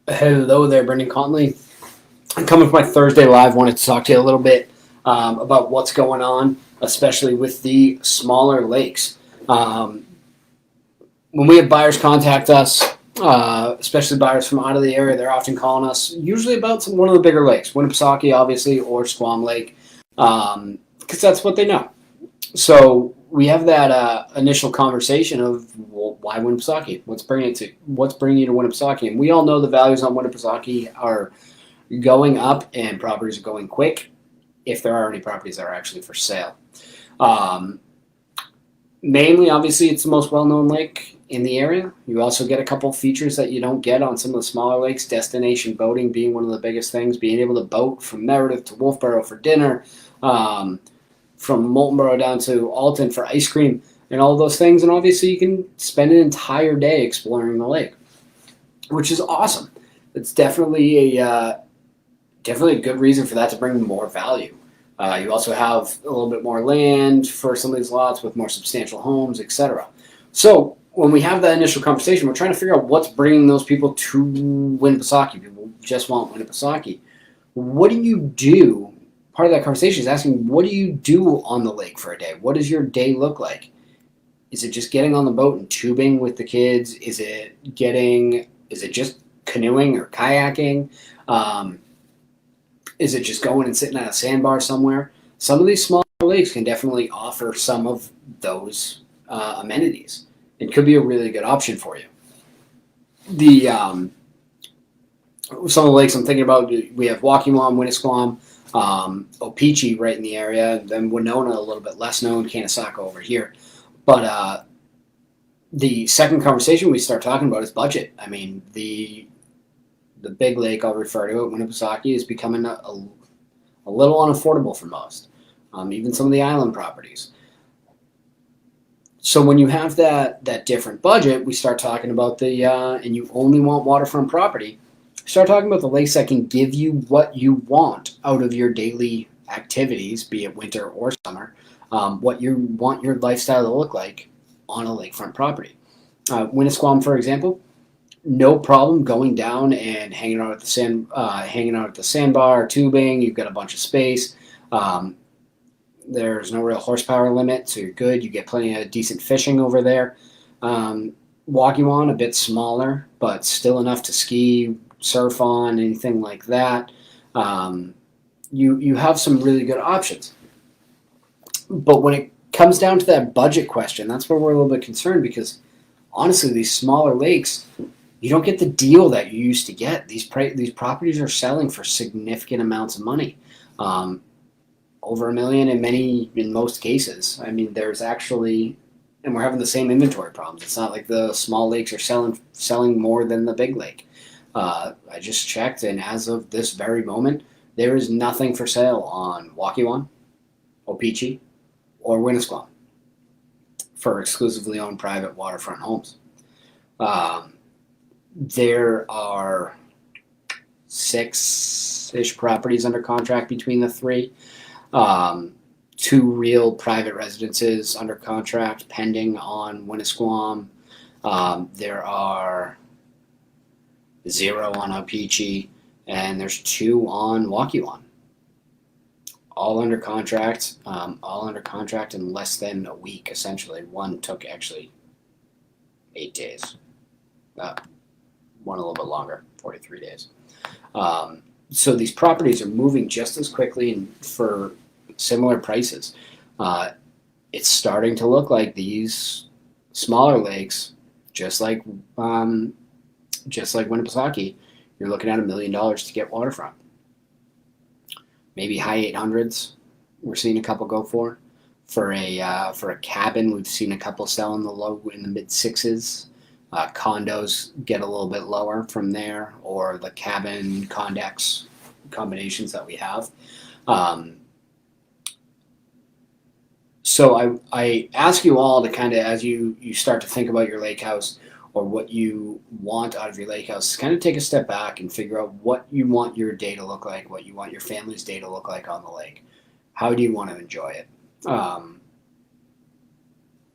Hello there, Brendan Connolly. I'm coming for my Thursday live. Wanted to talk to you a little bit about what's going on, especially with the smaller lakes. When we have buyers contact us, especially buyers from out of the area, they're often calling us usually about one of the bigger lakes, Winnipesaukee, obviously, or Squam Lake, because that's what they know. So we have that initial conversation of, well, why Winnipesaukee? What's bringing you to Winnipesaukee? And we all know the values on Winnipesaukee are going up, and properties are going quick, if there are any properties that are actually for sale. Mainly, obviously, it's the most well-known lake in the area. You also get a couple features that you don't get on some of the smaller lakes, destination boating being one of the biggest things, being able to boat from Meredith to Wolfboro for dinner, from Moultonboro down to Alton for ice cream, and all those things. And obviously, you can spend an entire day exploring the lake, which is awesome. It's definitely a good reason for that to bring more value. You also have a little bit more land for some of these lots with more substantial homes, etc. So when we have that initial conversation, we're trying to figure out what's bringing those people to Winnipesaukee. People just want Winnipesaukee. What do you do? Part of that conversation is asking, what do you do on the lake for a day? What does your day look like? Is it just getting on the boat and tubing with the kids? Is it just canoeing or kayaking? Is it just going and sitting at a sandbar somewhere? Some of these smaller lakes can definitely offer some of those amenities. It could be a really good option for you. Some of the lakes I'm thinking about, we have Waukee-Wam, Winnisquam, Opeechee right in the area, and then Winona a little bit less known, Canesaca over here. But the second conversation we start talking about is budget. I mean, the big lake, I'll refer to it, Winnipesaukee, is becoming a little unaffordable for most, even some of the island properties. So when you have that different budget, we start talking about and you only want waterfront property, start talking about the lakes that can give you what you want out of your daily activities, be it winter or summer, what you want your lifestyle to look like on a lakefront property. Winnisquam, for example, no problem going down and hanging out at the sandbar, tubing. You've got a bunch of space. There's no real horsepower limit, so you're good. You get plenty of decent fishing over there. Waukee-Wam, a bit smaller, but still enough to ski, surf on, anything like that. You have some really good options. But when it comes down to that budget question, that's where we're a little bit concerned, because honestly, these smaller lakes, you don't get the deal that you used to get. These properties are selling for significant amounts of money, over $1 million in most cases. I mean, there's actually, and we're having the same inventory problems. It's not like the small lakes are selling more than the big lake. I just checked, and as of this very moment, there is nothing for sale on Waukee-Wam, Opeechee, or Winnisquam for exclusively owned private waterfront homes. There are 6-ish properties under contract between the three. 2 real private residences under contract pending on Winnisquam. There are 0 on Opeechee, and there's 2 on Waukee-Wam. All under contract in less than a week, essentially. One took actually 8 days. One a little bit longer, 43 days. So these properties are moving just as quickly and for similar prices. It's starting to look like these smaller lakes, just like Winnipesaukee, you're looking at $1 million to get waterfront. Maybe high 800s. We're seeing a couple go for a cabin. We've seen a couple sell in the mid 6s. Condos get a little bit lower from there, or the cabin condex combinations that we have. So I ask you all to kind of, as you start to think about your lake house or what you want out of your lake house, kind of take a step back and figure out what you want your day to look like, what you want your family's day to look like on the lake. How do you want to enjoy it?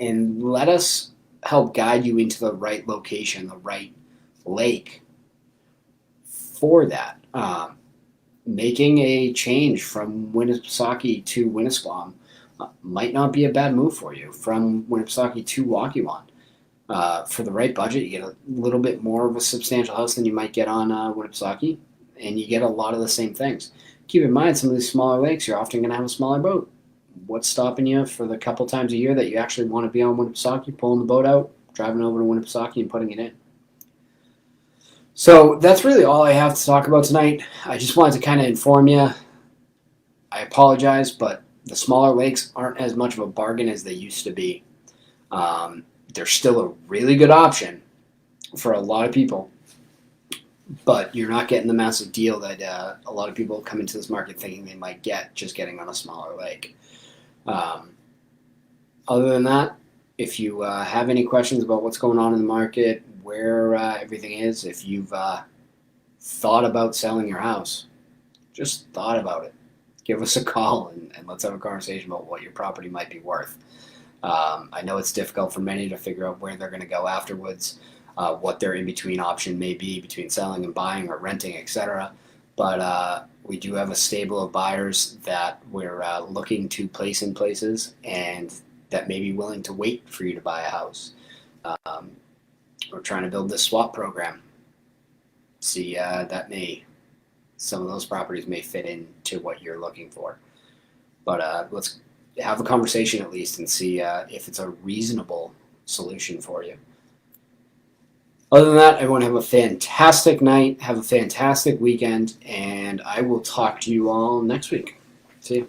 And let us help guide you into the right location, the right lake for that. Making a change from Winnipesaukee to Winnisquam might not be a bad move for you. From Winnipesaukee to Waukee for the right budget, you get a little bit more of a substantial house than you might get on Winnipesaukee, and you get a lot of the same things. Keep in mind, some of these smaller lakes, you're often going to have a smaller boat. What's stopping you for the couple times a year that you actually want to be on Winnipesaukee, pulling the boat out, driving over to Winnipesaukee, and putting it in? So that's really all I have to talk about tonight. I just wanted to kind of inform you. I apologize, but the smaller lakes aren't as much of a bargain as they used to be. They're still a really good option for a lot of people, but you're not getting the massive deal that a lot of people come into this market thinking they might get just getting on a smaller lake. Other than that, if you have any questions about what's going on in the market, where everything is, if you've thought about selling your house, just thought about it, give us a call and let's have a conversation about what your property might be worth. I know it's difficult for many to figure out where they're going to go afterwards, what their in-between option may be between selling and buying or renting, etc. But we do have a stable of buyers that we're looking to place in places and that may be willing to wait for you to buy a house. We're trying to build this swap program. See, some of those properties may fit into what you're looking for. But let's have a conversation at least and see if it's a reasonable solution for you. Other than that, everyone have a fantastic night, have a fantastic weekend, and I will talk to you all next week. See you.